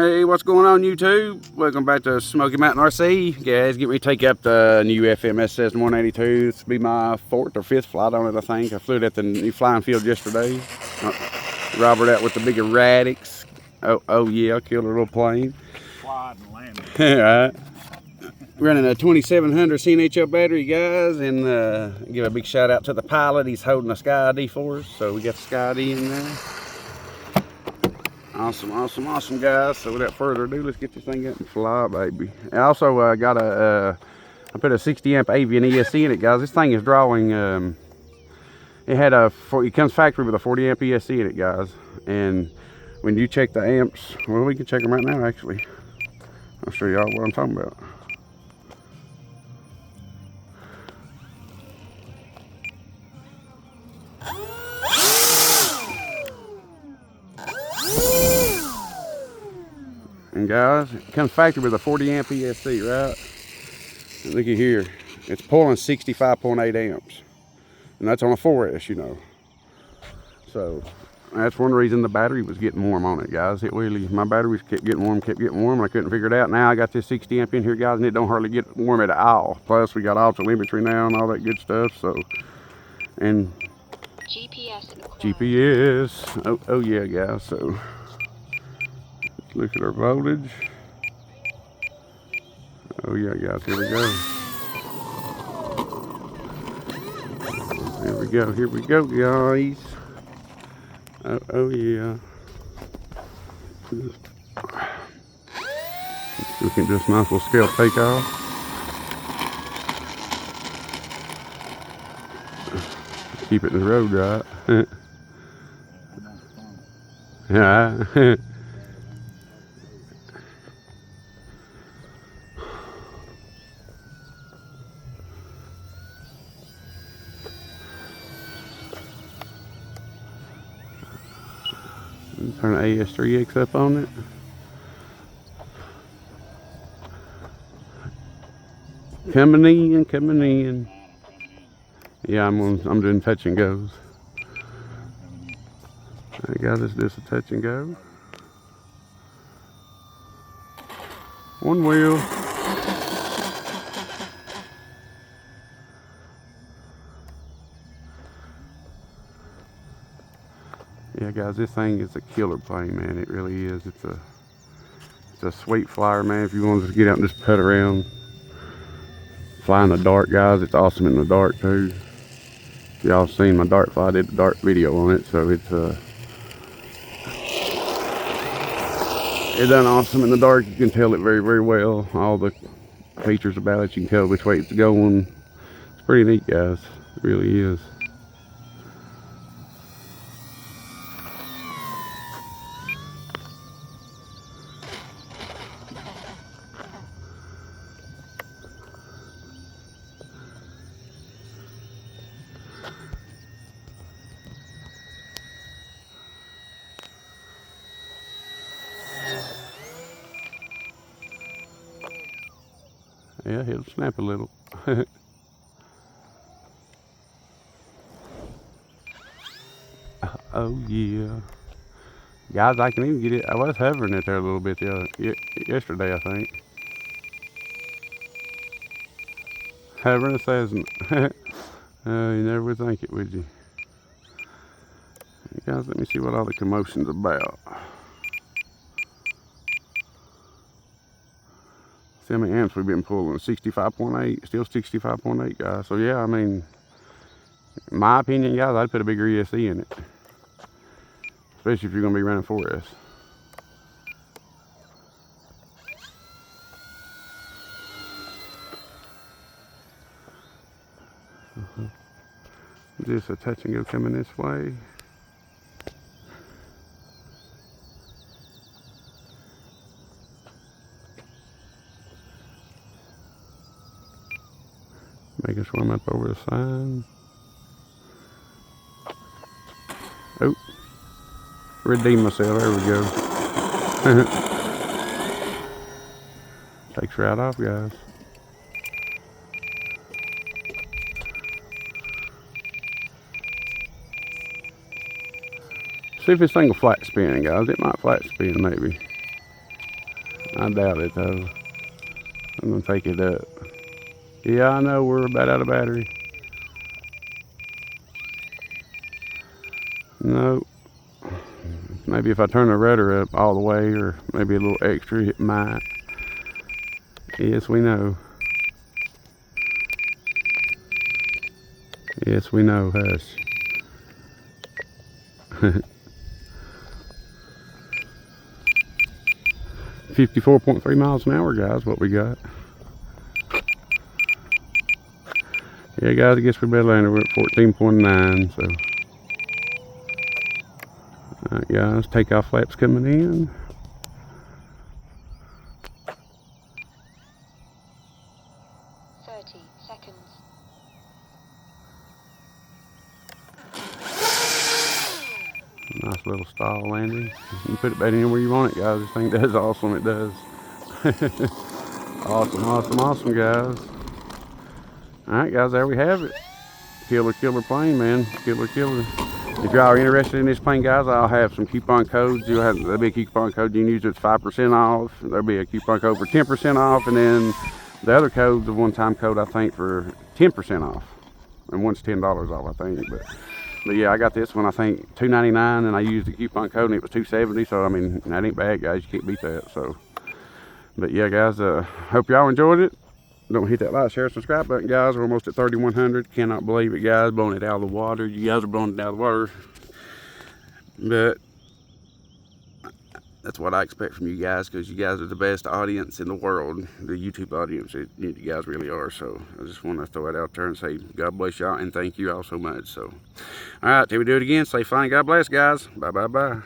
Hey, what's going on, YouTube? Welcome back to Smoky Mountain RC. Guys, get me to take up the new Fms Cessna 182. This will be my 4th or 5th flight on it, I think. I flew it at the new flying field yesterday. Robert out with the big erratics. Oh yeah, I killed a little plane. Flying and landing. Right. Running a 2700 CNHL battery, guys, and give a big shout out to the pilot. He's holding a Sky ID for us, so we got the Sky ID in there. Awesome, guys. So without further ado, let's get this thing up and fly, baby. I also I put a 60 amp Avian ESC in it, guys. This thing is drawing. It comes factory with a 40 amp ESC in it, guys. And when you check the amps, well, we can check them right now. Actually, I'll show y'all what I'm talking about. And guys, it comes factory with a 40 amp ESC, right? And look at here, it's pulling 65.8 amps. And that's on a 4S, you know. So that's one reason the battery was getting warm on it, guys. My batteries kept getting warm, and I couldn't figure it out. Now I got this 60 amp in here, guys, and it don't hardly get warm at all. Plus we got autotelemetry now and all that good stuff, so. And GPS, oh yeah, guys, so. Look at our voltage. Oh yeah, guys, here we go. Here we go, guys. Oh yeah. We can do this nice little scale takeoff. Keep it in the road, right? Yeah. Turn the AS3X up on it. Coming in. Yeah, I'm doing touch and goes. Alright guys, let's do a touch and go. One wheel. Yeah, guys, this thing is a killer plane, man. It really is. It's a sweet flyer, man. If you want to just get out and just put around, fly in the dark, guys. It's awesome in the dark too. Y'all seen my dark fly? I did a dark video on it, so it's done awesome in the dark. You can tell it very, very well. All the features about it, you can tell which way it's going. It's pretty neat, guys. It really is. Yeah, he'll snap a little. Oh yeah. Guys, I can even get it. I was hovering it there a little bit yesterday, I think. Hovering a Cessna. You never would think it, would you? Guys, let me see what all the commotion's about. See how many amps we've been pulling. 65.8, still 65.8, guys. So yeah, I mean, in my opinion, guys, I'd put a bigger ESC in it. Especially if you're gonna be running 4S. Just a touch and go coming this way. Make us warm up over the side. Oh, redeem myself. There we go. Takes right off, guys. See if this thing will flat spin, guys. It might flat spin, maybe. I doubt it though. I'm gonna take it up. Yeah, I know we're about out of battery. No, maybe if I turn the rudder up all the way, or maybe a little extra, it might. Yes, we know. Yes, we know, hush. 54.3 miles an hour, guys, what we got. Yeah, guys, I guess we better land. We're at 14.9, so. Alright, guys, takeoff flaps coming in. Nice little stall landing. You can put it back in where you want it, guys. This thing does awesome. It does. Awesome, awesome, awesome, guys. Alright, guys, there we have it. Killer plane, man. Killer. If y'all are interested in this plane, guys, I'll have some coupon codes. There'll be a coupon code you can use. It's 5% off. There'll be a coupon code for 10% off, and then the other code's a one-time code, I think, for 10% off. And one's $10 off, I think. But yeah, I got this one, I think, $2.99, and I used the coupon code, and it was $2.70. So I mean, that ain't bad, guys. You can't beat that. So, but yeah, guys, hope y'all enjoyed it. Don't hit that like, share, subscribe button, guys. We're almost at 3,100. Cannot believe it, guys. Blowing it out of the water. You guys are blowing it out of the water. But that's what I expect from you guys, because you guys are the best audience in the world. The YouTube audience, you guys really are. So I just want to throw it out there and say God bless y'all and thank you all so much. So, all right, till we do it again, say fine. God bless, guys. Bye.